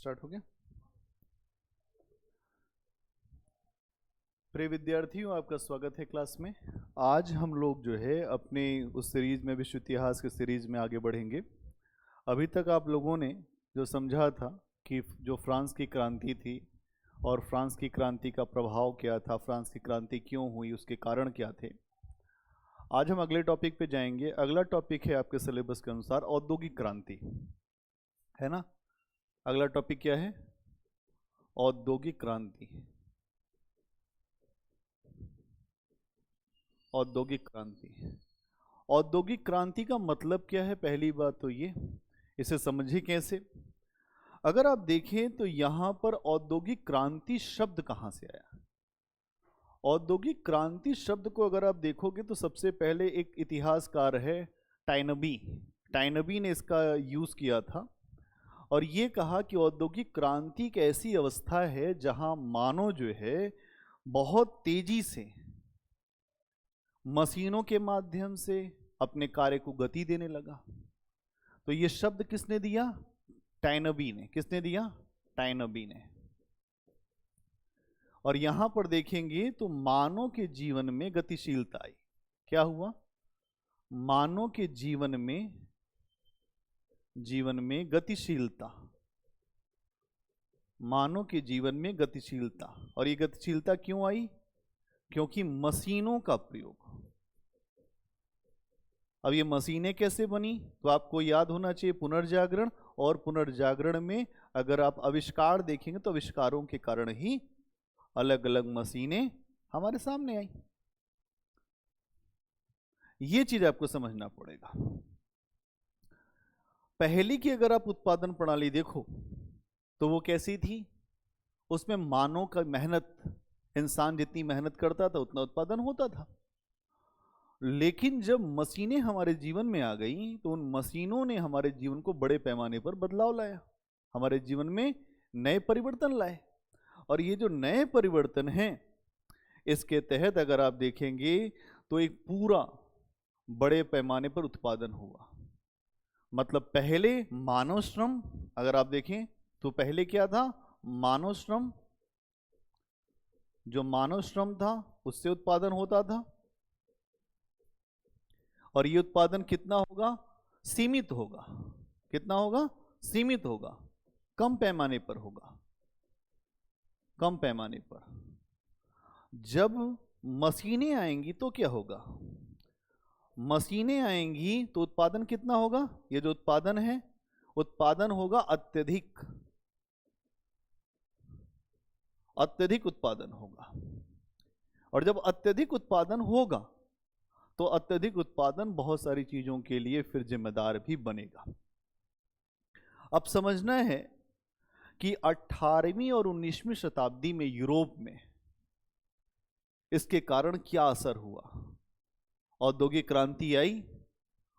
Start हो गया। प्रिय विद्यार्थियों, आपका स्वागत है क्लास में। आज हम लोग जो है अपने उस सीरीज में, विश्व इतिहास के सीरीज में आगे बढ़ेंगे। अभी तक आप लोगों ने जो समझा था कि जो फ्रांस की क्रांति थी और फ्रांस की क्रांति का प्रभाव क्या था, फ्रांस की क्रांति क्यों हुई, उसके कारण क्या थे। आज हम अगले टॉपिक पे जाएंगे। अगला टॉपिक है आपके सिलेबस के अनुसार औद्योगिक क्रांति, है ना। अगला टॉपिक क्या है? औद्योगिक क्रांति। औद्योगिक क्रांति। औद्योगिक क्रांति का मतलब क्या है? पहली बात तो ये, इसे समझिए कैसे। अगर आप देखें तो यहां पर औद्योगिक क्रांति शब्द कहां से आया? औद्योगिक क्रांति शब्द को अगर आप देखोगे तो सबसे पहले एक इतिहासकार है टाइनबी। टाइनबी ने इसका यूज किया था और ये कहा कि औद्योगिक क्रांति एक ऐसी अवस्था है जहां मानव जो है बहुत तेजी से मशीनों के माध्यम से अपने कार्य को गति देने लगा। तो ये शब्द किसने दिया? टाइनबी ने। किसने दिया? टाइनबी ने। और यहां पर देखेंगे तो मानव के जीवन में गतिशीलता आई। क्या हुआ? मानव के जीवन में गतिशीलता। मानव के जीवन में गतिशीलता। और ये गतिशीलता क्यों आई? क्योंकि मशीनों का प्रयोग। अब ये मशीनें कैसे बनी? तो आपको याद होना चाहिए पुनर्जागरण। और पुनर्जागरण में अगर आप आविष्कार देखेंगे तो आविष्कारों के कारण ही अलग अलग मशीनें हमारे सामने आई। ये चीज आपको समझना पड़ेगा। पहली की अगर आप उत्पादन प्रणाली देखो तो वो कैसी थी? उसमें मानव का मेहनत, इंसान जितनी मेहनत करता था उतना उत्पादन होता था। लेकिन जब मशीनें हमारे जीवन में आ गई तो उन मशीनों ने हमारे जीवन को बड़े पैमाने पर बदलाव लाया, हमारे जीवन में नए परिवर्तन लाए। और ये जो नए परिवर्तन हैं, इसके तहत अगर आप देखेंगे तो एक पूरा बड़े पैमाने पर उत्पादन हुआ। मतलब पहले मानव श्रम, अगर आप देखें तो पहले क्या था? मानव श्रम। जो मानव श्रम था उससे उत्पादन होता था। और ये उत्पादन कितना होगा? सीमित होगा। कितना होगा? सीमित होगा, कम पैमाने पर होगा। कम पैमाने पर। जब मशीनें आएंगी तो क्या होगा? मशीनें आएंगी तो उत्पादन कितना होगा? ये जो उत्पादन है, उत्पादन होगा अत्यधिक। अत्यधिक उत्पादन होगा। और जब अत्यधिक उत्पादन होगा तो अत्यधिक उत्पादन बहुत सारी चीजों के लिए फिर जिम्मेदार भी बनेगा। अब समझना है कि 18वीं और 19वीं शताब्दी में यूरोप में इसके कारण क्या असर हुआ। औद्योगिक क्रांति आई,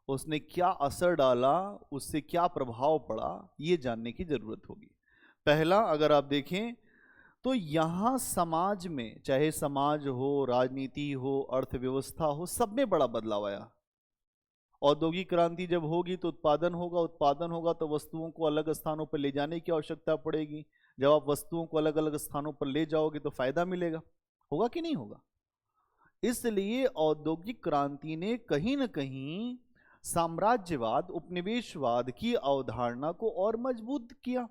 उसने क्या असर डाला, उससे क्या प्रभाव पड़ा, ये जानने की जरूरत होगी। पहला, अगर आप देखें तो यहां समाज में, चाहे समाज हो, राजनीति हो, अर्थव्यवस्था हो, सब में बड़ा बदलाव आया। औद्योगिक क्रांति जब होगी तो उत्पादन होगा, उत्पादन होगा तो वस्तुओं को अलग स्थानों पर ले जाने की आवश्यकता पड़ेगी। जब आप वस्तुओं को अलग अलग स्थानों पर ले जाओगे तो फायदा मिलेगा। होगा कि नहीं होगा? इसलिए औद्योगिक क्रांति ने कहीं ना कहीं साम्राज्यवाद, उपनिवेशवाद की अवधारणा को और मजबूत किया,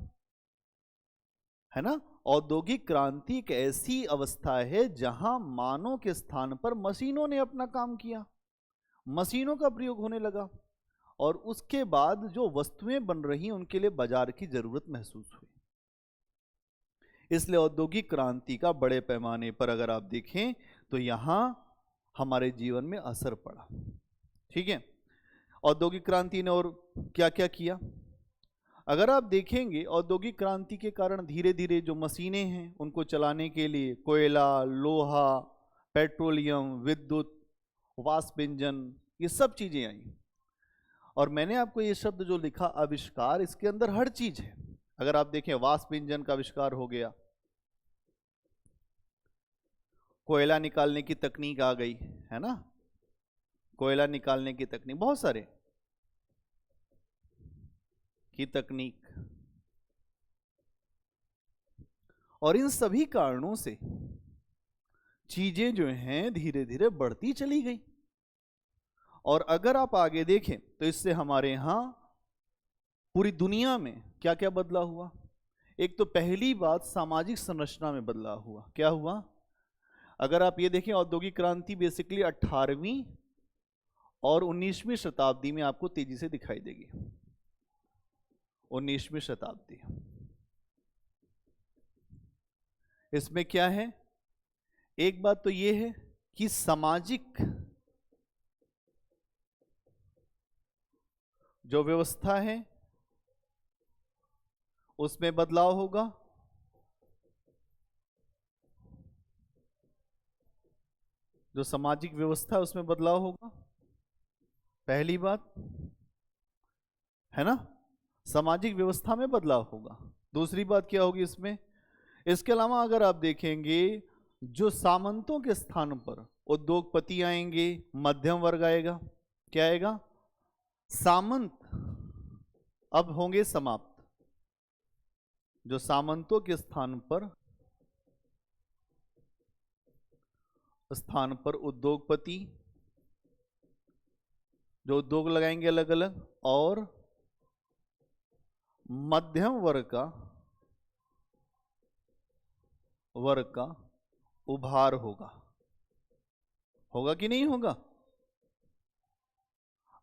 है ना। औद्योगिक क्रांति एक ऐसी अवस्था है जहां मानव के स्थान पर मशीनों ने अपना काम किया, मशीनों का प्रयोग होने लगा। और उसके बाद जो वस्तुएं बन रही उनके लिए बाजार की जरूरत महसूस हुई। इसलिए औद्योगिक क्रांति का बड़े पैमाने पर अगर आप देखें तो यहां हमारे जीवन में असर पड़ा। ठीक है। औद्योगिक क्रांति ने और क्या क्या किया? अगर आप देखेंगे औद्योगिक क्रांति के कारण धीरे धीरे जो मशीनें हैं उनको चलाने के लिए कोयला, लोहा, पेट्रोलियम, विद्युत, वाष्प इंजन, ये सब चीजें आई। और मैंने आपको ये शब्द जो लिखा आविष्कार, इसके अंदर हर चीज है। अगर आप देखें, वाष्प इंजन का आविष्कार हो गया, कोयला निकालने की तकनीक आ गई, है ना। कोयला निकालने की तकनीक, बहुत सारे की तकनीक, और इन सभी कारणों से चीजें जो हैं धीरे धीरे बढ़ती चली गई। और अगर आप आगे देखें तो इससे हमारे यहां पूरी दुनिया में क्या क्या बदला हुआ। एक तो पहली बात, सामाजिक संरचना में बदलाव हुआ। क्या हुआ? अगर आप ये देखें, औद्योगिक क्रांति बेसिकली 18वीं और 19वीं शताब्दी में आपको तेजी से दिखाई देगी। 19वीं शताब्दी, इसमें क्या है? एक बात तो ये है कि सामाजिक जो व्यवस्था है उसमें बदलाव होगा। जो सामाजिक व्यवस्था है उसमें बदलाव होगा, पहली बात है ना, सामाजिक व्यवस्था में बदलाव होगा। दूसरी बात क्या होगी इसमें? इसके अलावा अगर आप देखेंगे, जो सामंतों के स्थान पर उद्योगपति आएंगे, मध्यम वर्ग आएगा। क्या आएगा? सामंत अब होंगे समाप्त। जो सामंतों के स्थान पर उद्योगपति, जो उद्योग लगाएंगे अलग अलग, और मध्यम वर्ग का उभार होगा। होगा कि नहीं होगा?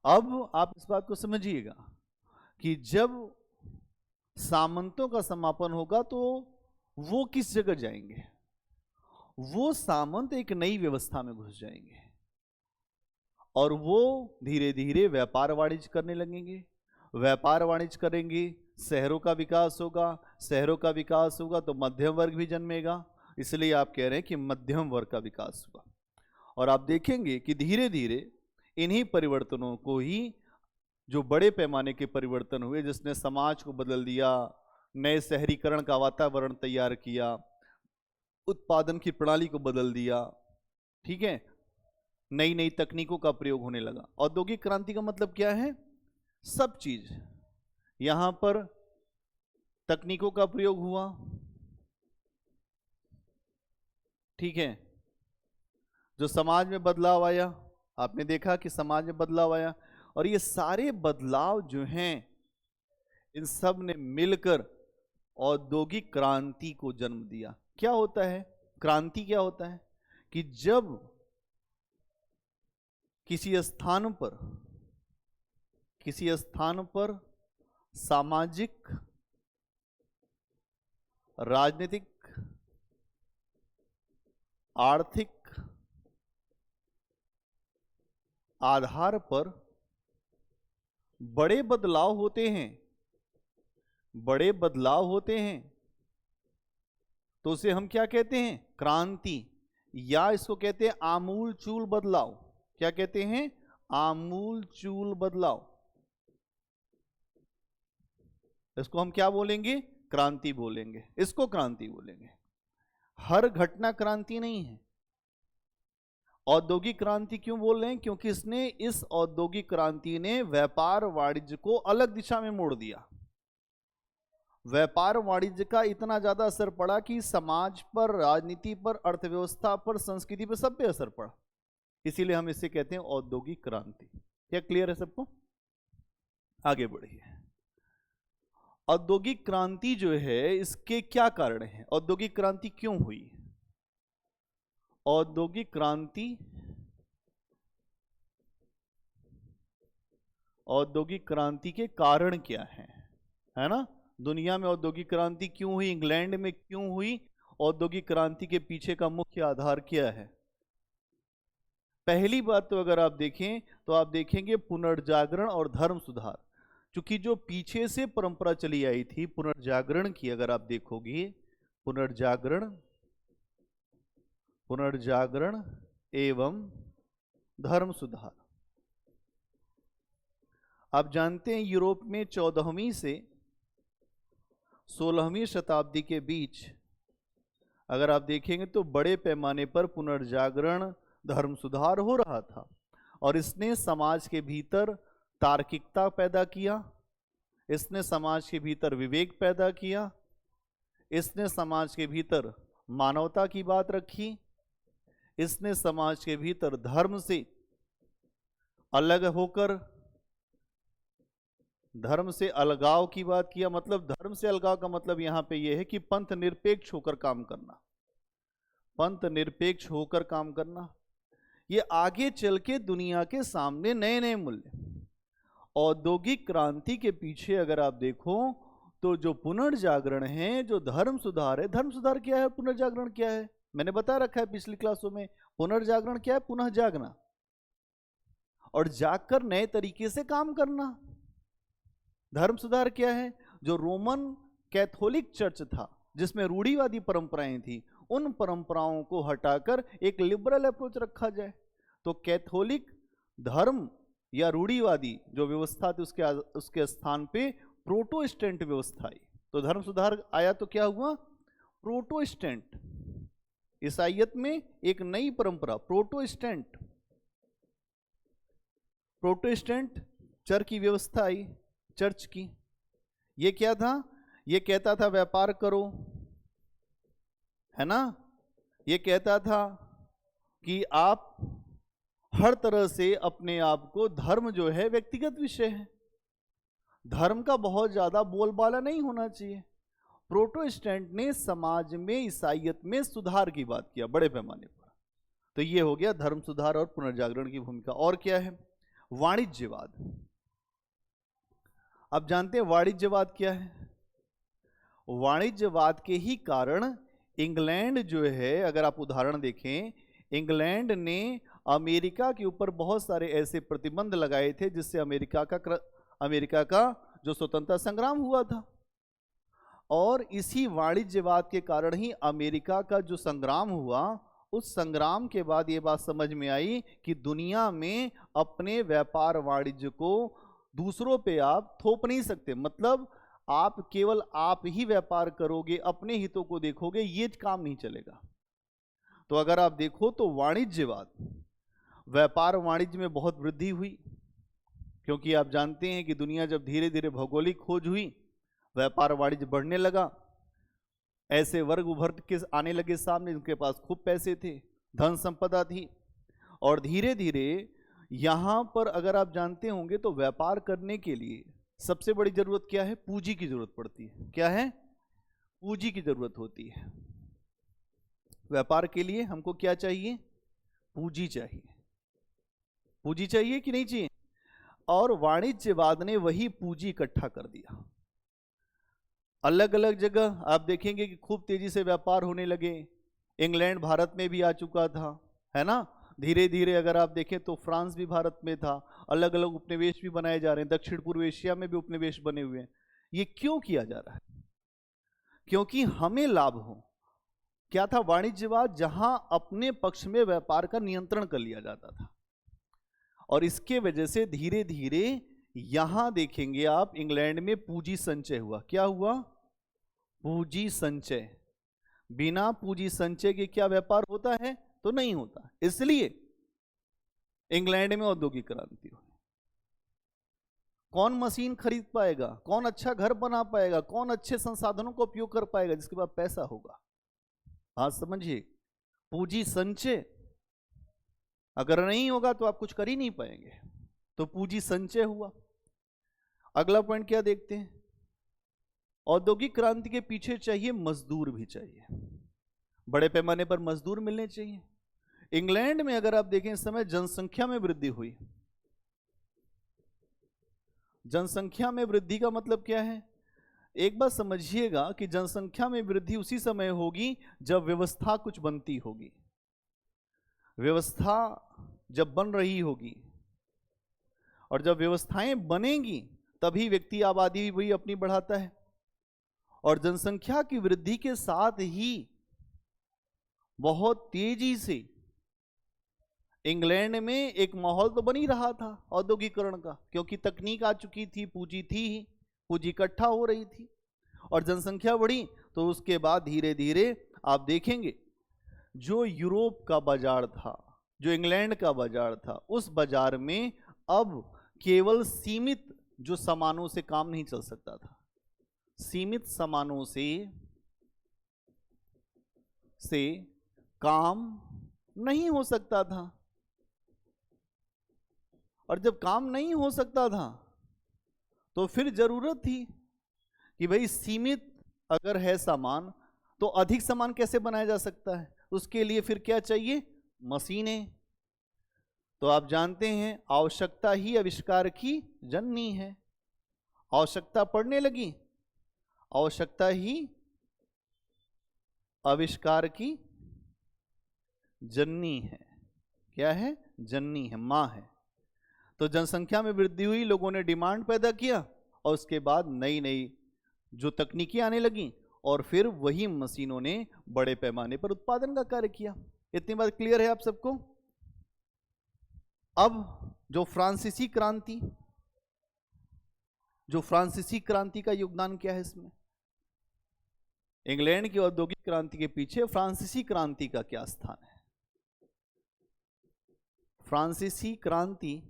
अब आप इस बात को समझिएगा कि जब सामंतों का समापन होगा तो वो किस जगह जाएंगे? वो सामंत एक नई व्यवस्था में घुस जाएंगे और वो धीरे धीरे व्यापार वाणिज्य करने लगेंगे। व्यापार वाणिज्य करेंगे, शहरों का विकास होगा। शहरों का विकास होगा तो मध्यम वर्ग भी जन्मेगा। इसलिए आप कह रहे हैं कि मध्यम वर्ग का विकास हुआ। और आप देखेंगे कि धीरे धीरे इन्हीं परिवर्तनों को ही, जो बड़े पैमाने के परिवर्तन हुए जिसने समाज को बदल दिया, नए शहरीकरण का वातावरण तैयार किया, उत्पादन की प्रणाली को बदल दिया, ठीक है, नई नई तकनीकों का प्रयोग होने लगा। औद्योगिक क्रांति का मतलब क्या है? सब चीज, यहां पर तकनीकों का प्रयोग हुआ, ठीक है, जो समाज में बदलाव आया, आपने देखा कि समाज में बदलाव आया। और ये सारे बदलाव जो हैं, इन सब ने मिलकर औद्योगिक क्रांति को जन्म दिया। क्या होता है क्रांति? क्या होता है कि जब किसी स्थान पर सामाजिक, राजनीतिक, आर्थिक आधार पर बड़े बदलाव होते हैं, तो उसे हम क्या कहते हैं? क्रांति, या इसको कहते हैं आमूलचूल बदलाव। क्या कहते हैं? आमूलचूल बदलाव। इसको हम क्या बोलेंगे? क्रांति बोलेंगे। इसको क्रांति बोलेंगे। हर घटना क्रांति नहीं है। औद्योगिक क्रांति क्यों बोल रहे हैं? क्योंकि इस औद्योगिक क्रांति ने व्यापार वाणिज्य को अलग दिशा में मोड़ दिया। व्यापार वाणिज्य का इतना ज्यादा असर पड़ा कि समाज पर, राजनीति पर, अर्थव्यवस्था पर, संस्कृति पर, सब पे असर पड़ा। इसीलिए हम इसे कहते हैं औद्योगिक क्रांति। क्या क्लियर है सबको? आगे बढ़िए। औद्योगिक क्रांति जो है, इसके क्या कारण हैं? औद्योगिक क्रांति क्यों हुई? औद्योगिक क्रांति के कारण क्या है ना? दुनिया में औद्योगिक क्रांति क्यों हुई? इंग्लैंड में क्यों हुई? औद्योगिक क्रांति के पीछे का मुख्य आधार क्या है? पहली बात तो अगर आप देखें तो आप देखेंगे पुनर्जागरण और धर्म सुधार। क्योंकि जो पीछे से परंपरा चली आई थी पुनर्जागरण की, अगर आप देखोगे, पुनर्जागरण एवं धर्म सुधार। आप जानते हैं यूरोप में 14वीं से 16वीं शताब्दी के बीच अगर आप देखेंगे तो बड़े पैमाने पर पुनर्जागरण, धर्म सुधार हो रहा था। और इसने समाज के भीतर तार्किकता पैदा किया, इसने समाज के भीतर विवेक पैदा किया, इसने समाज के भीतर मानवता की बात रखी, इसने समाज के भीतर धर्म से अलग होकर धर्म से अलगाव की बात किया। मतलब धर्म से अलगाव का मतलब यहां पे यह है कि पंथ निरपेक्ष होकर काम करना, पंथ निरपेक्ष होकर काम करना। ये आगे चल के दुनिया के सामने नए नए मूल्य, औद्योगिक क्रांति के पीछे अगर आप देखो तो जो पुनर्जागरण है, जो धर्म सुधार है, धर्म सुधार क्या है, पुनर्जागरण क्या है, मैंने बता रखा है पिछली क्लासों में। पुनर्जागरण क्या है, पुनः जागना और जागकर नए तरीके से काम करना। धर्म सुधार क्या है, जो रोमन कैथोलिक चर्च था जिसमें रूढ़िवादी परंपराएं थी, उन परंपराओं को हटाकर एक लिबरल अप्रोच रखा जाए। तो कैथोलिक धर्म या रूढ़िवादी जो व्यवस्था थी उसके स्थान पे प्रोटेस्टेंट व्यवस्था आई। तो धर्म सुधार आया तो क्या हुआ, प्रोटेस्टेंट, ईसाईयत में एक नई परंपरा प्रोटेस्टेंट चर्च की व्यवस्था आई, चर्च की। ये क्या था, ये कहता था व्यापार करो, है ना, ये कहता था कि आप हर तरह से अपने आप को, धर्म जो है व्यक्तिगत विषय है, धर्म का बहुत ज्यादा बोलबाला नहीं होना चाहिए। प्रोटेस्टेंट ने समाज में, ईसाईयत में सुधार की बात किया बड़े पैमाने पर। तो ये हो गया धर्म सुधार और पुनर्जागरण की भूमिका। और क्या है, वाणिज्यवाद। आप जानते हैं वाणिज्यवाद क्या है। वाणिज्यवाद के ही कारण इंग्लैंड जो है, अगर आप उदाहरण देखें, इंग्लैंड ने अमेरिका के ऊपर बहुत सारे ऐसे प्रतिबंध लगाए थे जिससे अमेरिका का जो स्वतंत्रता संग्राम हुआ था। और इसी वाणिज्यवाद के कारण ही अमेरिका का जो संग्राम हुआ, उस संग्राम के बाद ये बात समझ में आई कि दुनिया में अपने व्यापार वाणिज्य को दूसरों पे आप थोप नहीं सकते। मतलब आप केवल आप ही व्यापार करोगे, अपने हितों को देखोगे, ये काम नहीं चलेगा। तो अगर आप देखो तो वाणिज्यवाद, व्यापार वाणिज्य में बहुत वृद्धि हुई, क्योंकि आप जानते हैं कि दुनिया जब धीरे धीरे भौगोलिक खोज हुई, व्यापार वाणिज्य बढ़ने लगा, ऐसे वर्ग उभर के आने लगे सामने जिनके पास खूब पैसे थे, धन संपदा थी। और धीरे धीरे यहां पर अगर आप जानते होंगे तो व्यापार करने के लिए सबसे बड़ी जरूरत क्या है, पूंजी की जरूरत पड़ती है। क्या है, पूंजी की जरूरत होती है। व्यापार के लिए हमको क्या चाहिए, पूंजी चाहिए। पूंजी चाहिए कि नहीं चाहिए। और वाणिज्यवाद ने वही पूंजी इकट्ठा कर दिया। अलग अलग जगह आप देखेंगे कि खूब तेजी से व्यापार होने लगे। इंग्लैंड भारत में भी आ चुका था, है ना। धीरे धीरे अगर आप देखें तो फ्रांस भी भारत में था। अलग अलग उपनिवेश भी बनाए जा रहे हैं, दक्षिण पूर्व एशिया में भी उपनिवेश बने हुए हैं। ये क्यों किया जा रहा है, क्योंकि हमें लाभ हो। क्या था, वाणिज्यवाद, जहां अपने पक्ष में व्यापार का नियंत्रण कर लिया जाता था। और इसके वजह से धीरे धीरे यहां देखेंगे आप, इंग्लैंड में पूंजी संचय हुआ। क्या हुआ, पूंजी संचय। बिना पूंजी संचय के क्या व्यापार होता है, तो नहीं होता। इसलिए इंग्लैंड में औद्योगिक क्रांति हुई। कौन मशीन खरीद पाएगा, कौन अच्छा घर बना पाएगा, कौन अच्छे संसाधनों का उपयोग कर पाएगा, जिसके पास पैसा होगा। आज समझिए, पूंजी संचय अगर नहीं होगा तो आप कुछ कर ही नहीं पाएंगे। तो पूंजी संचय हुआ। अगला पॉइंट क्या देखते हैं, औद्योगिक क्रांति के पीछे चाहिए मजदूर भी चाहिए, बड़े पैमाने पर मजदूर मिलने चाहिए। इंग्लैंड में अगर आप देखें इस समय जनसंख्या में वृद्धि हुई। जनसंख्या में वृद्धि का मतलब क्या है, एक बात समझिएगा कि जनसंख्या में वृद्धि उसी समय होगी जब व्यवस्था कुछ बनती होगी। व्यवस्था जब बन रही होगी और जब व्यवस्थाएं बनेंगी तभी व्यक्ति आबादी भी अपनी बढ़ाता है। और जनसंख्या की वृद्धि के साथ ही बहुत तेजी से इंग्लैंड में एक माहौल तो बन ही रहा था औद्योगिकरण का, क्योंकि तकनीक आ चुकी थी, पूंजी थी ही, पूंजी इकट्ठा हो रही थी और जनसंख्या बढ़ी। तो उसके बाद धीरे धीरे आप देखेंगे जो यूरोप का बाजार था, जो इंग्लैंड का बाजार था, उस बाजार में अब केवल सीमित जो सामानों से काम नहीं चल सकता था। सीमित सामानों से से काम नहीं हो सकता था। और जब काम नहीं हो सकता था तो फिर जरूरत थी कि भाई सीमित अगर है सामान तो अधिक सामान कैसे बनाया जा सकता है। उसके लिए फिर क्या चाहिए? मशीनें। तो आप जानते हैं आवश्यकता ही आविष्कार की जननी है। आवश्यकता पड़ने लगी, आवश्यकता ही आविष्कार की जननी है। क्या है? जननी है, मां है। तो जनसंख्या में वृद्धि हुई, लोगों ने डिमांड पैदा किया और उसके बाद नई नई जो तकनीकी आने लगी और फिर वही मशीनों ने बड़े पैमाने पर उत्पादन का कार्य किया। इतनी बात क्लियर है आप सबको? अब जो फ्रांसीसी क्रांति का योगदान क्या है इसमें? इंग्लैंड की औद्योगिक क्रांति के पीछे फ्रांसीसी क्रांति का क्या स्थान है? फ्रांसीसी क्रांति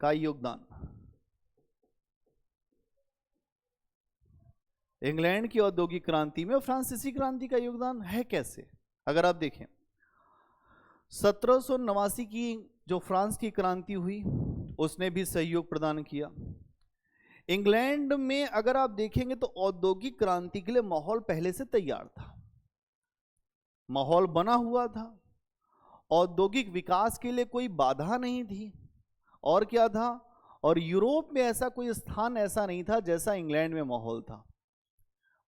का योगदान, इंग्लैंड की औद्योगिक क्रांति में फ्रांसीसी क्रांति का योगदान है कैसे? अगर आप देखें 1789 की जो फ्रांस की क्रांति हुई उसने भी सहयोग प्रदान किया। इंग्लैंड में अगर आप देखेंगे तो औद्योगिक क्रांति के लिए माहौल पहले से तैयार था, माहौल बना हुआ था। औद्योगिक विकास के लिए कोई बाधा नहीं थी। और क्या था? और यूरोप में ऐसा कोई स्थान ऐसा नहीं था जैसा इंग्लैंड में माहौल था।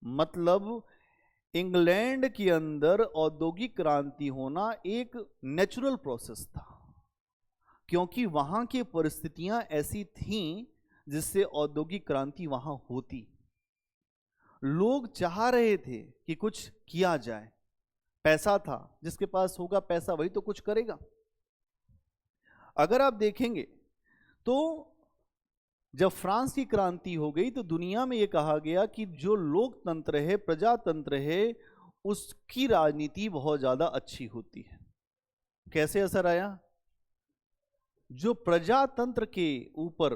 मतलब इंग्लैंड के अंदर औद्योगिक क्रांति होना एक नेचुरल प्रोसेस था, क्योंकि वहां की परिस्थितियां ऐसी थीं जिससे औद्योगिक क्रांति वहां होती। लोग चाह रहे थे कि कुछ किया जाए, पैसा था, जिसके पास होगा पैसा वही तो कुछ करेगा। अगर आप देखेंगे तो जब फ्रांस की क्रांति हो गई तो दुनिया में यह कहा गया कि जो लोकतंत्र है, प्रजातंत्र है, उसकी राजनीति बहुत ज्यादा अच्छी होती है। कैसे असर आया? जो प्रजातंत्र के ऊपर,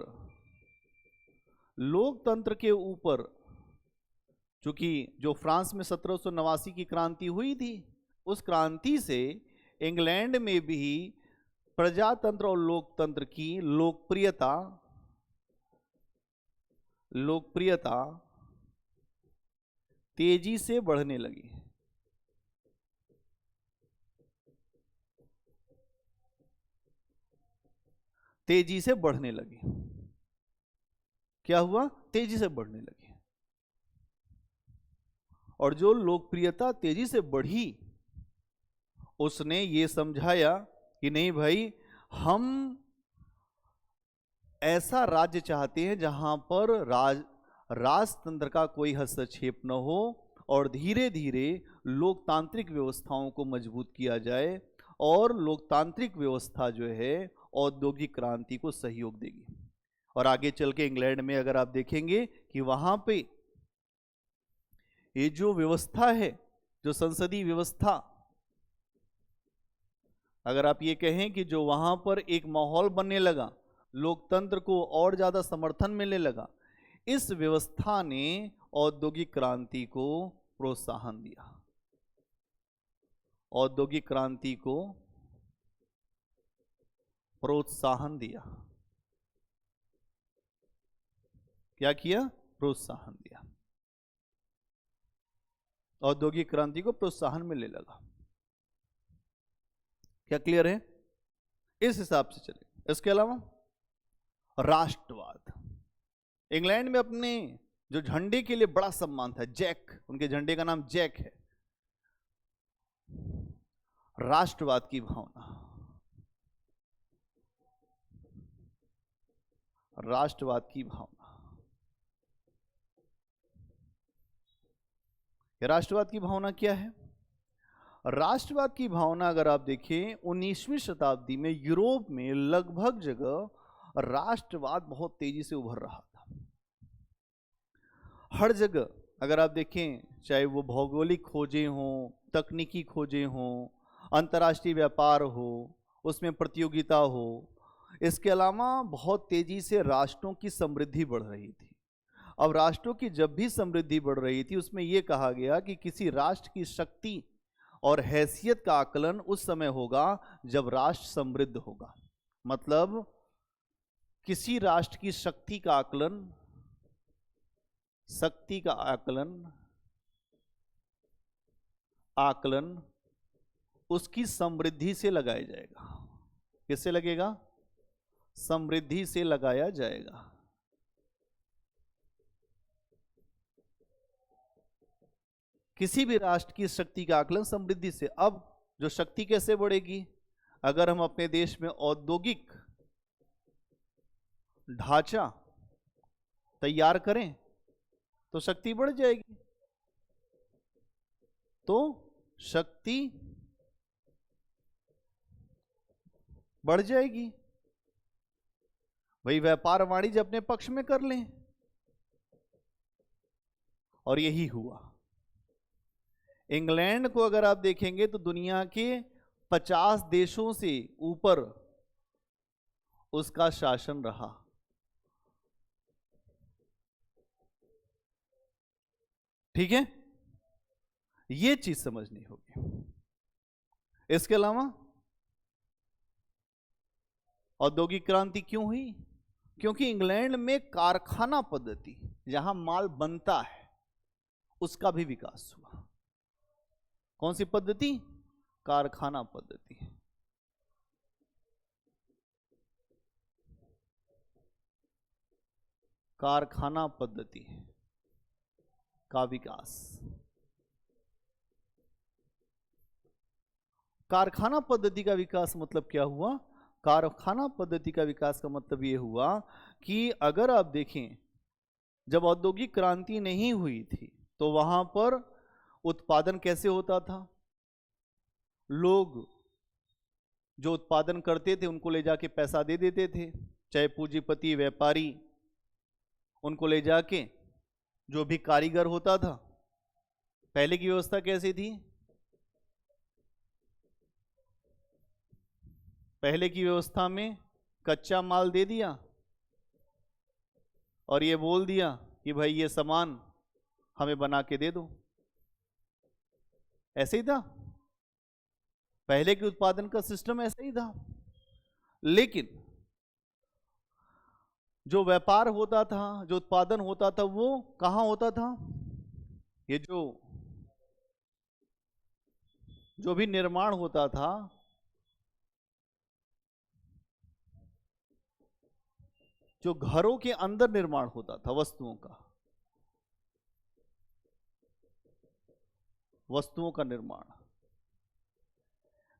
लोकतंत्र के ऊपर, क्योंकि जो फ्रांस में 1789 की क्रांति हुई थी, उस क्रांति से इंग्लैंड में भी प्रजातंत्र और लोकतंत्र की लोकप्रियता तेजी से बढ़ने लगी। तेजी से बढ़ने लगी। क्या हुआ? तेजी से बढ़ने लगी। और जो लोकप्रियता तेजी से बढ़ी, उसने ये समझाया कि नहीं भाई, हम ऐसा राज्य चाहते हैं जहां पर राजतंत्र का कोई हस्तक्षेप न हो और धीरे धीरे लोकतांत्रिक व्यवस्थाओं को मजबूत किया जाए। और लोकतांत्रिक व्यवस्था जो है औद्योगिक क्रांति को सहयोग देगी। और आगे चल के इंग्लैंड में अगर आप देखेंगे कि वहां पे ये जो व्यवस्था है, जो संसदीय व्यवस्था, अगर आप ये कहें कि जो वहां पर एक माहौल बनने लगा, लोकतंत्र को और ज्यादा समर्थन मिलने लगा, इस व्यवस्था ने औद्योगिक क्रांति को प्रोत्साहन दिया। औद्योगिक क्रांति को प्रोत्साहन दिया। क्या किया? प्रोत्साहन दिया। औद्योगिक क्रांति को प्रोत्साहन मिलने लगा। क्या क्लियर है? इस हिसाब से चले। इसके अलावा राष्ट्रवाद, इंग्लैंड में अपने जो झंडे के लिए बड़ा सम्मान था, जैक, उनके झंडे का नाम जैक है। राष्ट्रवाद की भावना, राष्ट्रवाद की भावना, राष्ट्रवाद की भावना क्या है? राष्ट्रवाद की भावना अगर आप देखें 19वीं शताब्दी में यूरोप में लगभग जगह राष्ट्रवाद बहुत तेजी से उभर रहा था। हर जगह अगर आप देखें, चाहे वो भौगोलिक खोजें हों, तकनीकी खोजें हों, अंतर्राष्ट्रीय व्यापार हो, उसमें प्रतियोगिता हो, इसके अलावा बहुत तेजी से राष्ट्रों की समृद्धि बढ़ रही थी। अब राष्ट्रों की जब भी समृद्धि बढ़ रही थी उसमें यह कहा गया कि किसी राष्ट्र की शक्ति और हैसियत का आकलन उस समय होगा जब राष्ट्र समृद्ध होगा। मतलब किसी राष्ट्र की शक्ति का आकलन उसकी समृद्धि से लगाया जाएगा। किससे लगेगा? समृद्धि से लगाया जाएगा। किसी भी राष्ट्र की शक्ति का आकलन समृद्धि से। अब जो शक्ति कैसे बढ़ेगी? अगर हम अपने देश में औद्योगिक ढांचा तैयार करें तो शक्ति बढ़ जाएगी। तो शक्ति बढ़ जाएगी। वही व्यापार वाणिज्य अपने पक्ष में कर लें, और यही हुआ। इंग्लैंड को अगर आप देखेंगे तो दुनिया के 50 देशों से ऊपर उसका शासन रहा। ठीक है, ये चीज समझनी होगी। इसके अलावा औद्योगिक क्रांति क्यों हुई? क्योंकि इंग्लैंड में कारखाना पद्धति, जहां माल बनता है, उसका भी विकास हुआ। कौन सी पद्धति? कारखाना पद्धति। कारखाना पद्धति का विकास। कारखाना पद्धति का विकास मतलब क्या हुआ? कारखाना पद्धति का विकास का मतलब यह हुआ कि अगर आप देखें, जब औद्योगिक क्रांति नहीं हुई थी तो वहां पर उत्पादन कैसे होता था? लोग जो उत्पादन करते थे उनको ले जाके पैसा दे देते थे, चाहे पूंजीपति व्यापारी, उनको ले जाके जो भी कारीगर होता था। पहले की व्यवस्था कैसी थी? पहले की व्यवस्था में कच्चा माल दे दिया और ये बोल दिया कि भाई ये सामान हमें बना के दे दो। ऐसे ही था पहले के उत्पादन का सिस्टम, ऐसा ही था। लेकिन जो व्यापार होता था, जो उत्पादन होता था, वो कहां होता था? ये जो भी निर्माण होता था, जो घरों के अंदर निर्माण होता था वस्तुओं का निर्माण।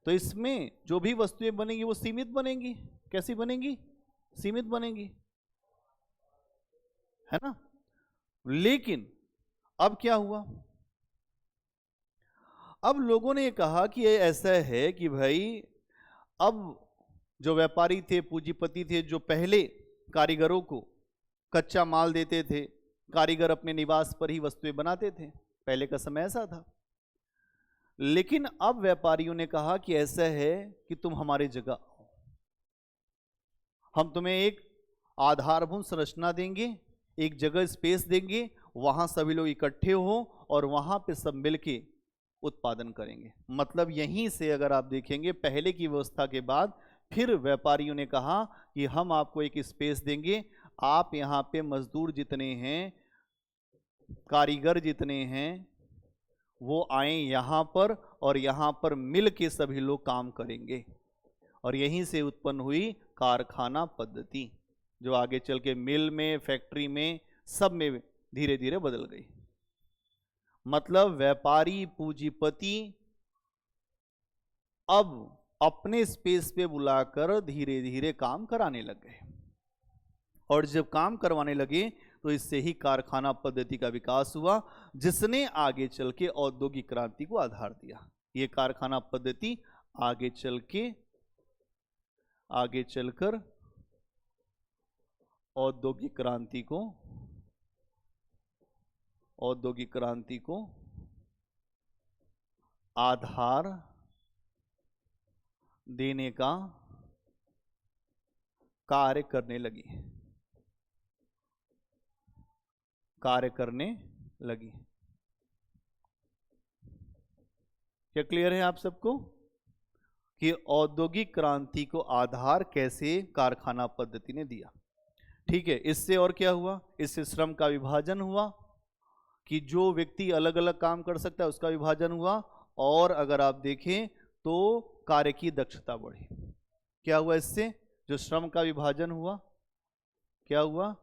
तो इसमें जो भी वस्तुएं बनेंगी वो सीमित बनेंगी। कैसी बनेंगी? सीमित बनेंगी, है ना। लेकिन अब क्या हुआ? अब लोगों ने कहा कि ये ऐसा है कि भाई अब जो व्यापारी थे, पूंजीपति थे, जो पहले कारीगरों को कच्चा माल देते थे, कारीगर अपने निवास पर ही वस्तुएं बनाते थे, पहले का समय ऐसा था। लेकिन अब व्यापारियों ने कहा कि ऐसा है कि तुम हमारी जगह आओ, हम तुम्हें एक आधारभूत संरचना देंगे, एक जगह स्पेस देंगे, वहां सभी लोग इकट्ठे हो और वहां पे सब मिलके उत्पादन करेंगे। मतलब यहीं से अगर आप देखेंगे, पहले की व्यवस्था के बाद फिर व्यापारियों ने कहा कि हम आपको एक स्पेस देंगे, आप यहाँ पे मजदूर जितने हैं, कारीगर जितने हैं, वो आए यहाँ पर और यहाँ पर मिल के सभी लोग काम करेंगे। और यहीं से उत्पन्न हुई कारखाना पद्धति, जो आगे चल के मिल में, फैक्ट्री में, सब में धीरे धीरे बदल गई। मतलब व्यापारी, पूंजीपति अब अपने स्पेस पे बुलाकर धीरे धीरे काम कराने लग गए, और जब काम करवाने लगे तो इससे ही कारखाना पद्धति का विकास हुआ, जिसने आगे चल के औद्योगिक क्रांति को आधार दिया। ये कारखाना पद्धति आगे चलकर औद्योगिक क्रांति को आधार देने का कार्य करने लगी। कार्य करने लगी। क्या क्लियर है आप सबको कि औद्योगिक क्रांति को आधार कैसे कारखाना पद्धति ने दिया? ठीक है, इससे और क्या हुआ? इससे श्रम का विभाजन हुआ कि जो व्यक्ति अलग अलग काम कर सकता है उसका विभाजन हुआ, और अगर आप देखें तो कार्य की दक्षता बढ़ी। क्या हुआ इससे? जो श्रम का विभाजन हुआ, क्या हुआ?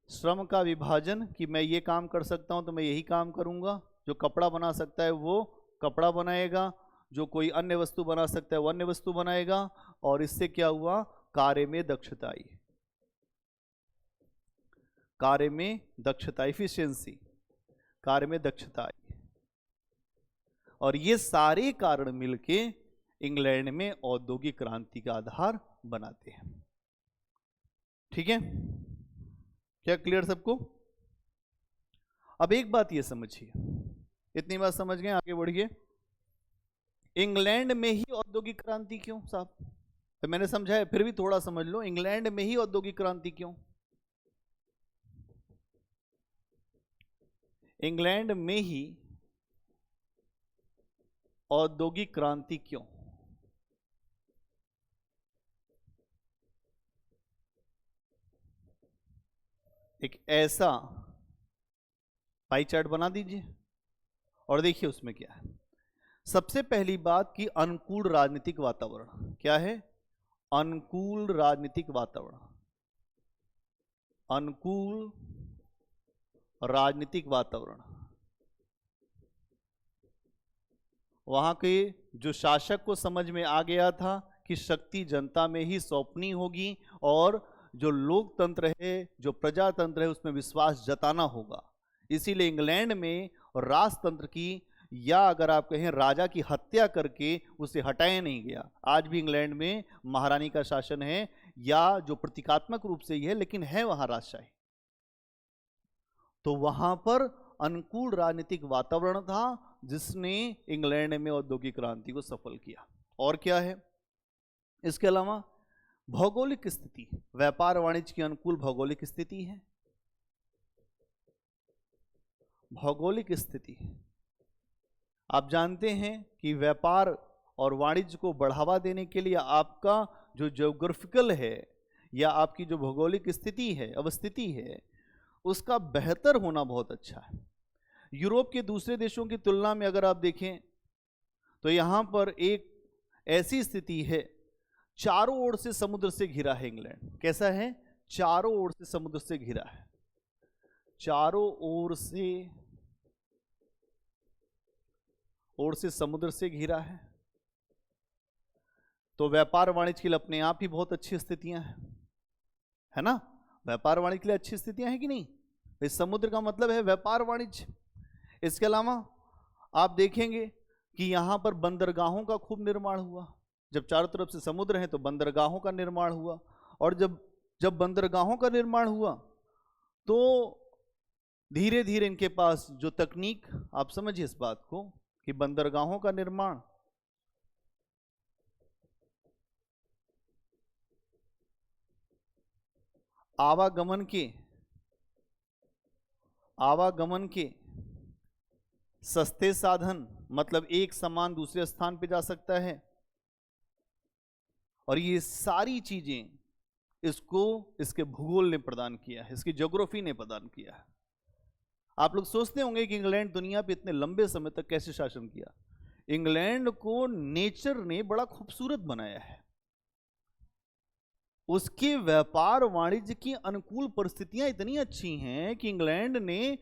श्रम का विभाजन कि मैं ये काम कर सकता हूं तो मैं यही काम करूंगा, जो कपड़ा बना सकता है वो कपड़ा बनाएगा, जो कोई अन्य वस्तु बना सकता है वो अन्य वस्तु बनाएगा, और इससे क्या हुआ? कार्य में दक्षता आई। कार्य में दक्षता, एफिशिएंसी, कार्य में दक्षता आई। और ये सारे कारण मिलके इंग्लैंड में औद्योगिक क्रांति का आधार बनाते हैं। ठीक है, क्या क्लियर सबको? अब एक बात ये समझिए, इतनी बात समझ गए, आगे बढ़िए। इंग्लैंड में ही औद्योगिक क्रांति क्यों साहब? तो मैंने समझाया, फिर भी थोड़ा समझ लो, इंग्लैंड में ही औद्योगिक क्रांति क्यों? इंग्लैंड में ही औद्योगिक क्रांति क्यों? एक ऐसा पाई चार्ट बना दीजिए और देखिए उसमें क्या है। सबसे पहली बात कि अनुकूल राजनीतिक वातावरण। क्या है? अनुकूल राजनीतिक वातावरण। अनुकूल राजनीतिक वातावरण। वहां के जो शासक को समझ में आ गया था कि शक्ति जनता में ही सौंपनी होगी, और जो लोकतंत्र है, जो प्रजातंत्र है, उसमें विश्वास जताना होगा। इसीलिए इंग्लैंड में राजतंत्र की, या अगर आप कहें राजा की हत्या करके उसे हटाया नहीं गया। आज भी इंग्लैंड में महारानी का शासन है, या जो प्रतीकात्मक रूप से ही है, लेकिन है वहां राजशाही। तो वहां पर अनुकूल राजनीतिक वातावरण था जिसने इंग्लैंड में औद्योगिक क्रांति को सफल किया। और क्या है इसके अलावा? भौगोलिक स्थिति, व्यापार वाणिज्य की अनुकूल भौगोलिक स्थिति है। भौगोलिक स्थिति, आप जानते हैं कि व्यापार और वाणिज्य को बढ़ावा देने के लिए आपका जो ज्योग्राफिकल है, या आपकी जो भौगोलिक स्थिति है, अवस्थिति है, उसका बेहतर होना बहुत अच्छा है। यूरोप के दूसरे देशों की तुलना में अगर आप देखें तो यहां पर एक ऐसी स्थिति है, चारों ओर से समुद्र से घिरा है इंग्लैंड। कैसा है? चारों ओर से समुद्र से घिरा है। चारों ओर से समुद्र से घिरा है। तो व्यापार वाणिज्य के लिए अपने आप ही बहुत अच्छी स्थितियां हैं, है ना? व्यापार वाणिज्य के लिए अच्छी स्थितियां हैं कि नहीं? इस समुद्र का मतलब है व्यापार वाणिज्य। इसके अलावा आप देखेंगे कि यहां पर बंदरगाहों का खूब निर्माण हुआ। जब चारों तरफ से समुद्र है तो बंदरगाहों का निर्माण हुआ, और जब बंदरगाहों का निर्माण हुआ तो धीरे धीरे इनके पास जो तकनीक, आप समझिए इस बात को कि बंदरगाहों का निर्माण आवागमन के सस्ते साधन, मतलब एक सामान दूसरे स्थान पे जा सकता है, और ये सारी चीजें इसको इसके भूगोल ने प्रदान किया है, इसकी ज्योग्राफी ने प्रदान किया है। आप लोग सोचते होंगे कि इंग्लैंड दुनिया पे इतने लंबे समय तक कैसे शासन किया। इंग्लैंड को नेचर ने बड़ा खूबसूरत बनाया है। उसके व्यापार वाणिज्य की अनुकूल परिस्थितियां इतनी अच्छी हैं कि इंग्लैंड ने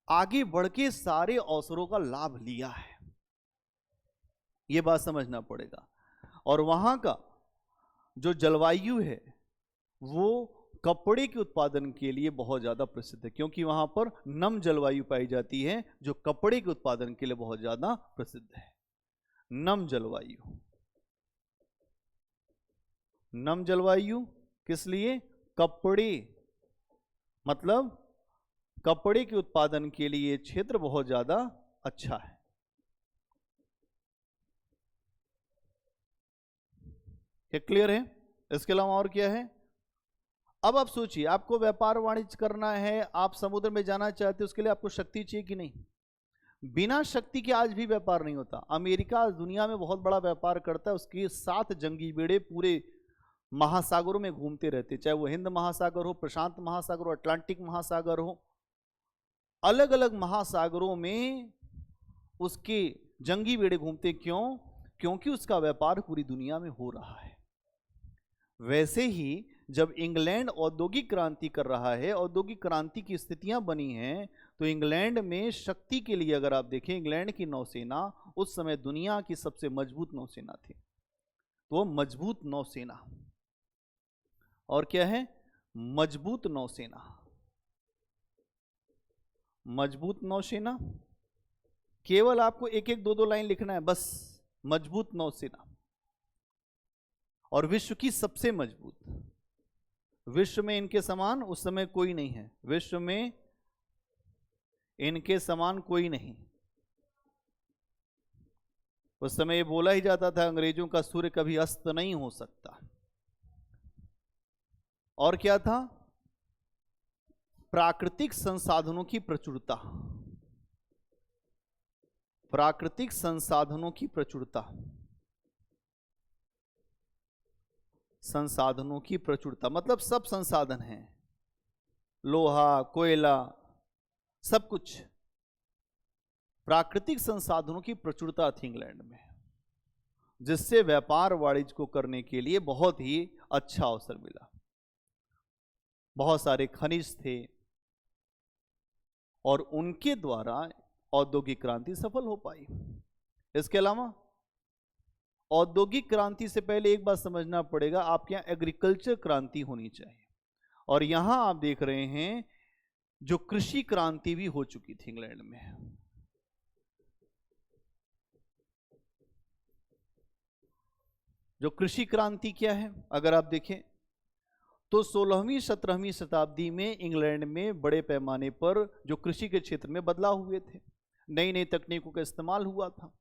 आगे बढ़ के सारे अवसरों का लाभ लिया है। यह बात समझना पड़ेगा। और वहां का जो जलवायु है वो कपड़े के उत्पादन के लिए बहुत ज्यादा प्रसिद्ध है, क्योंकि वहां पर नम जलवायु पाई जाती है जो कपड़े के उत्पादन के लिए बहुत ज्यादा प्रसिद्ध है। नम जलवायु, नम जलवायु किस लिए? कपड़े, मतलब कपड़े के उत्पादन के लिए क्षेत्र बहुत ज्यादा अच्छा है। क्या क्लियर है? इसके अलावा और क्या है? अब आप सोचिए, आपको व्यापार वाणिज्य करना है, आप समुद्र में जाना चाहते हैं, उसके लिए आपको शक्ति चाहिए कि नहीं? बिना शक्ति के आज भी व्यापार नहीं होता। अमेरिका आज दुनिया में बहुत बड़ा व्यापार करता है, उसके 7 जंगी बेड़े पूरे महासागरों में घूमते रहते, चाहे वो हिंद महासागर हो, प्रशांत महासागर हो, अटलांटिक महासागर हो, अलग अलग महासागरों में उसके जंगी बेड़े घूमते। क्यों? क्योंकि उसका व्यापार पूरी दुनिया में हो रहा है। वैसे ही जब इंग्लैंड औद्योगिक क्रांति कर रहा है, औद्योगिक क्रांति की स्थितियां बनी हैं, तो इंग्लैंड में शक्ति के लिए अगर आप देखें, इंग्लैंड की नौसेना उस समय दुनिया की सबसे मजबूत नौसेना थी। तो मजबूत नौसेना, और क्या है? मजबूत नौसेना। मजबूत नौसेना, केवल आपको एक एक दो दो लाइन लिखना है बस। मजबूत नौसेना, और विश्व की सबसे मजबूत। विश्व में इनके समान उस समय कोई नहीं है, विश्व में इनके समान कोई नहीं। उस समय ये बोला ही जाता था अंग्रेजों का सूर्य कभी अस्त नहीं हो सकता। और क्या था? प्राकृतिक संसाधनों की प्रचुरता। प्राकृतिक संसाधनों की प्रचुरता, संसाधनों की प्रचुरता मतलब सब संसाधन हैं, लोहा, कोयला, सब कुछ। प्राकृतिक संसाधनों की प्रचुरता थी इंग्लैंड में, जिससे व्यापार वाणिज्य को करने के लिए बहुत ही अच्छा अवसर मिला। बहुत सारे खनिज थे, और उनके द्वारा औद्योगिक क्रांति सफल हो पाई। इसके अलावा औद्योगिक क्रांति से पहले एक बात समझना पड़ेगा, आपके यहां एग्रीकल्चर क्रांति होनी चाहिए। और यहां आप देख रहे हैं जो कृषि क्रांति भी हो चुकी थी इंग्लैंड में। जो कृषि क्रांति क्या है, अगर आप देखें तो 16वीं 17वीं शताब्दी में इंग्लैंड में बड़े पैमाने पर जो कृषि के क्षेत्र में बदलाव हुए थे, नई नई तकनीकों का इस्तेमाल हुआ था।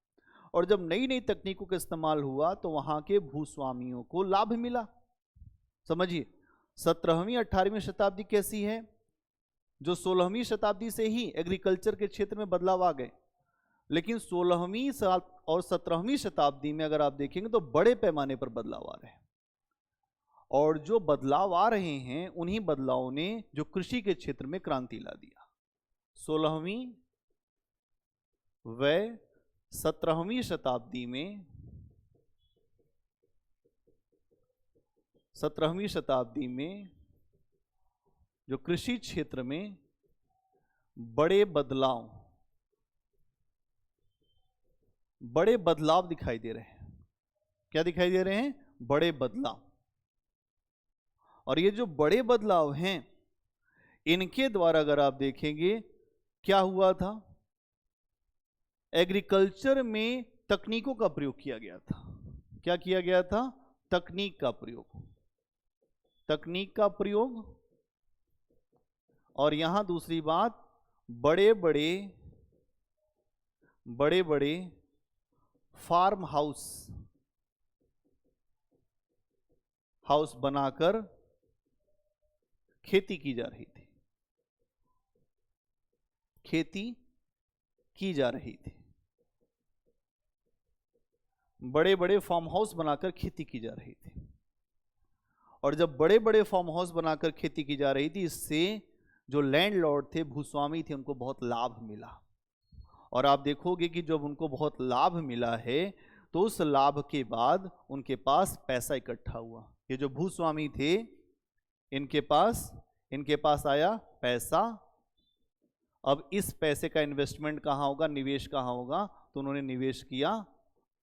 और जब नई नई तकनीकों का इस्तेमाल हुआ तो वहां के भूस्वामियों को लाभ मिला। समझिए, 17वीं 18वीं शताब्दी कैसी है? जो 16वीं शताब्दी से ही एग्रीकल्चर के क्षेत्र में बदलाव आ गए, लेकिन 16वीं और 17वीं शताब्दी में अगर आप देखेंगे तो बड़े पैमाने पर बदलाव आ रहे हैं। और जो बदलाव आ रहे हैं, उन्हीं बदलावों ने जो कृषि के क्षेत्र में क्रांति ला दिया। 16वीं व 17वीं शताब्दी में, 17वीं शताब्दी में जो कृषि क्षेत्र में बड़े बदलाव दिखाई दे रहे हैं। क्या दिखाई दे रहे हैं? बड़े बदलाव। और ये जो बड़े बदलाव हैं, इनके द्वारा अगर आप देखेंगे क्या हुआ था, एग्रीकल्चर में तकनीकों का प्रयोग किया गया था। क्या किया गया था? तकनीक का प्रयोग, तकनीक का प्रयोग। और यहां दूसरी बात, बड़े बड़े फार्म हाउस बनाकर खेती की जा रही थी, खेती की जा रही थी। बड़े बड़े फार्म हाउस बनाकर खेती की जा रही थी। और जब बड़े बड़े फार्म हाउस बनाकर खेती की जा रही थी, इससे जो लैंडलॉर्ड थे, भूस्वामी थे, उनको बहुत लाभ मिला। और आप देखोगे कि जब उनको बहुत लाभ मिला है तो उस लाभ के बाद उनके पास पैसा इकट्ठा हुआ। ये जो भूस्वामी थे, इनके पास आया पैसा। अब इस पैसे का इन्वेस्टमेंट कहाँ होगा, निवेश कहाँ होगा? तो उन्होंने निवेश किया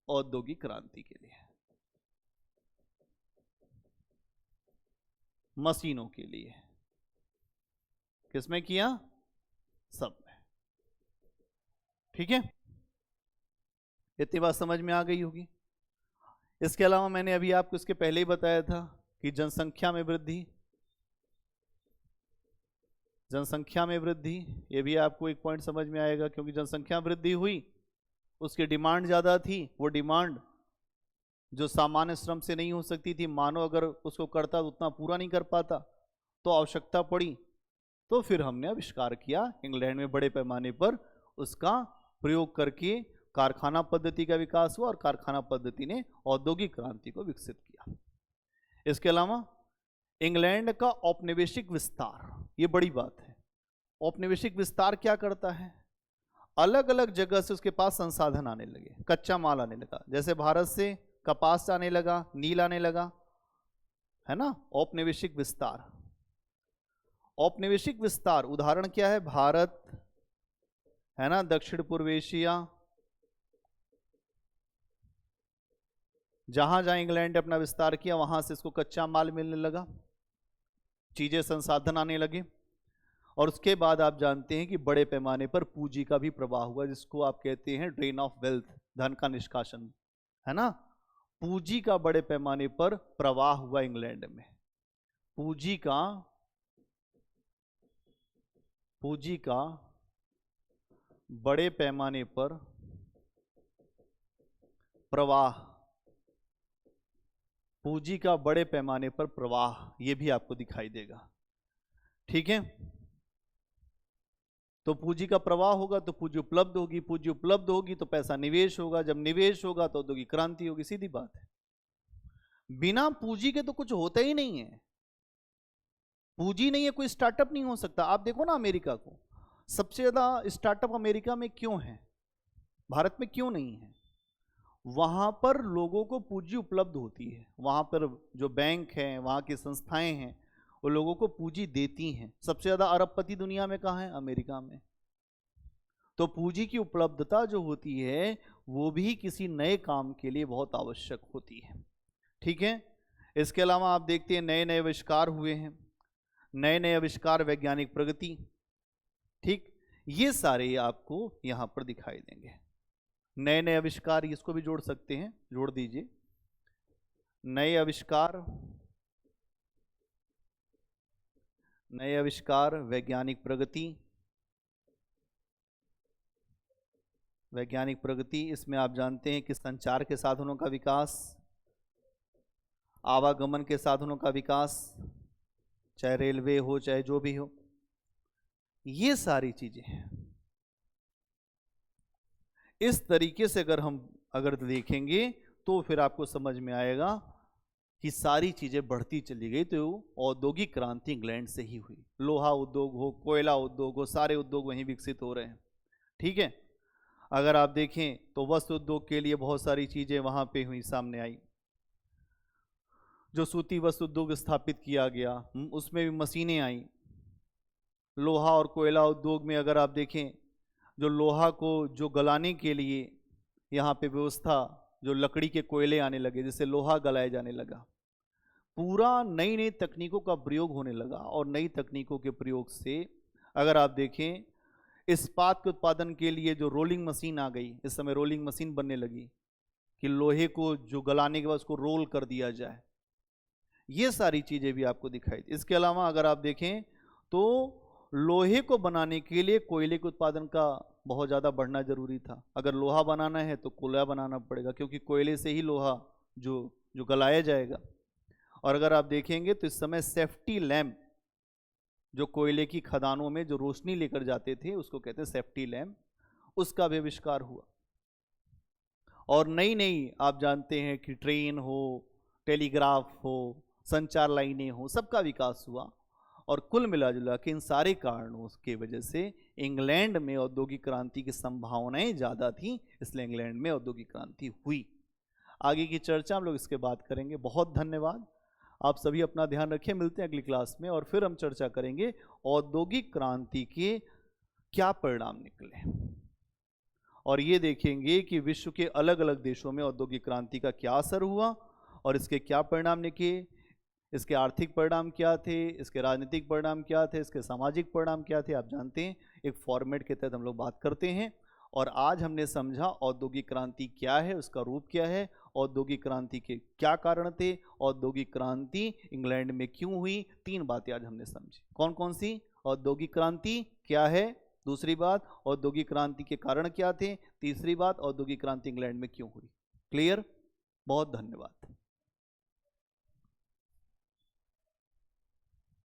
औद्योगिक क्रांति के लिए, मशीनों के लिए। किसमें किया? सब में। ठीक है, इतनी बात समझ में आ गई होगी। इसके अलावा मैंने अभी आपको इसके पहले ही बताया था कि जनसंख्या में वृद्धि, जनसंख्या में वृद्धि, ये भी आपको एक पॉइंट समझ में आएगा, क्योंकि जनसंख्या वृद्धि हुई, उसकी डिमांड ज़्यादा थी। वो डिमांड जो सामान्य श्रम से नहीं हो सकती थी, मानव अगर उसको करता तो उतना पूरा नहीं कर पाता, तो आवश्यकता पड़ी, तो फिर हमने आविष्कार किया इंग्लैंड में बड़े पैमाने पर उसका प्रयोग करके कारखाना पद्धति का विकास हुआ और कारखाना पद्धति ने औद्योगिक क्रांति को विकसित किया। इसके अलावा इंग्लैंड का औपनिवेशिक विस्तार, ये बड़ी बात है। औपनिवेशिक विस्तार क्या करता है? अलग अलग जगह से उसके पास संसाधन आने लगे, कच्चा माल आने लगा। जैसे भारत से कपास आने लगा, नील आने लगा, है ना। औपनिवेशिक विस्तार, औपनिवेशिक विस्तार उदाहरण क्या है? भारत, है ना, दक्षिण पूर्व एशिया, जहां जहां इंग्लैंड ने अपना विस्तार किया वहां से इसको कच्चा माल मिलने लगा, चीजें संसाधन आने लगे। और उसके बाद आप जानते हैं कि बड़े पैमाने पर पूंजी का भी प्रवाह हुआ, जिसको आप कहते हैं ड्रेन ऑफ वेल्थ, धन का निष्कासन, है ना। पूंजी का बड़े पैमाने पर प्रवाह हुआ इंग्लैंड में। पूंजी का बड़े पैमाने पर प्रवाह, पूंजी का बड़े पैमाने पर प्रवाह, ये भी आपको दिखाई देगा। ठीक है, तो पूंजी का प्रवाह होगा तो पूंजी उपलब्ध होगी, पूंजी उपलब्ध होगी तो पैसा निवेश होगा, जब निवेश होगा तो औद्योगिक क्रांति होगी। सीधी बात है। बिना पूंजी के तो कुछ होता ही नहीं है। पूंजी नहीं है कोई स्टार्टअप नहीं हो सकता। आप देखो ना अमेरिका को, सबसे ज्यादा स्टार्टअप अमेरिका में क्यों है, भारत में क्यों नहीं है? वहां पर लोगों को पूंजी उपलब्ध होती है, वहां पर जो बैंक हैं, वहां की संस्थाएं हैं, वो लोगों को पूंजी देती हैं। सबसे ज्यादा अरबपति दुनिया में कहाँ है? अमेरिका में। तो पूंजी की उपलब्धता जो होती है वो भी किसी नए काम के लिए बहुत आवश्यक होती है। ठीक है, इसके अलावा आप देखते हैं नए नए आविष्कार हुए हैं, नए नए आविष्कार, वैज्ञानिक प्रगति। ठीक, ये सारे आपको यहां पर दिखाई देंगे। नए नए आविष्कार, इसको भी जोड़ सकते हैं, जोड़ दीजिए। नए आविष्कार, नए आविष्कार, वैज्ञानिक प्रगति, वैज्ञानिक प्रगति। इसमें आप जानते हैं कि संचार के साधनों का विकास, आवागमन के साधनों का विकास, चाहे रेलवे हो चाहे जो भी हो, ये सारी चीजें हैं। इस तरीके से अगर देखेंगे तो फिर आपको समझ में आएगा कि सारी चीजें बढ़ती चली गई। तो औद्योगिक क्रांति इंग्लैंड से ही हुई। लोहा उद्योग हो, कोयला उद्योग हो, सारे उद्योग वहीं विकसित हो रहे हैं। ठीक है, अगर आप देखें तो वस्त्र उद्योग के लिए बहुत सारी चीजें वहां पे हुई, सामने आई। जो सूती वस्त्र उद्योग स्थापित किया गया, उसमें भी मशीनें आई। लोहा और कोयला उद्योग में अगर आप देखें, जो लोहा को जो गलाने के लिए यहाँ पे व्यवस्था, जो लकड़ी के कोयले आने लगे, जिससे लोहा गलाया जाने लगा। पूरा नई नई तकनीकों का प्रयोग होने लगा। और नई तकनीकों के प्रयोग से अगर आप देखें, इस्पात के उत्पादन के लिए जो रोलिंग मशीन आ गई, इस समय रोलिंग मशीन बनने लगी कि लोहे को जो गलाने के बाद उसको रोल कर दिया जाए। ये सारी चीजें भी आपको दिखाई दी। इसके अलावा अगर आप देखें तो लोहे को बनाने के लिए कोयले के उत्पादन का बहुत ज़्यादा बढ़ना जरूरी था। अगर लोहा बनाना है तो कोयला बनाना पड़ेगा, क्योंकि कोयले से ही लोहा जो गलाया जाएगा। और अगर आप देखेंगे तो इस समय सेफ्टी लैम्प, जो कोयले की खदानों में जो रोशनी लेकर जाते थे, उसको कहते हैं सेफ्टी लैम्प, उसका भी आविष्कार हुआ। और नई नई आप जानते हैं कि ट्रेन हो, टेलीग्राफ हो, संचार लाइनें हो, सबका विकास हुआ। और कुल मिला जुला के इन सारे कारणों की वजह से इंग्लैंड में औद्योगिक क्रांति की संभावनाएं ज़्यादा थी, इसलिए इंग्लैंड में औद्योगिक क्रांति हुई। आगे की चर्चा हम लोग इसके बाद करेंगे। बहुत धन्यवाद, आप सभी अपना ध्यान रखें। मिलते हैं अगली क्लास में और फिर हम चर्चा करेंगे औद्योगिक क्रांति के क्या परिणाम निकले, और ये देखेंगे कि विश्व के अलग अलग देशों में औद्योगिक क्रांति का क्या असर हुआ और इसके क्या परिणाम निकले, इसके आर्थिक परिणाम क्या थे, इसके राजनीतिक परिणाम क्या थे, इसके सामाजिक परिणाम क्या थे। आप जानते हैं एक फॉर्मेट के तहत हम लोग बात करते हैं। और आज हमने समझा औद्योगिक क्रांति क्या है, उसका रूप क्या है, औद्योगिक क्रांति के क्या कारण थे, औद्योगिक क्रांति इंग्लैंड में क्यों हुई। 3 बातें आज हमने समझी। कौन कौन सी? औद्योगिक क्रांति क्या है, दूसरी बात औद्योगिक क्रांति के कारण क्या थे, तीसरी बात औद्योगिक क्रांति इंग्लैंड में क्यों हुई। क्लियर? बहुत धन्यवाद।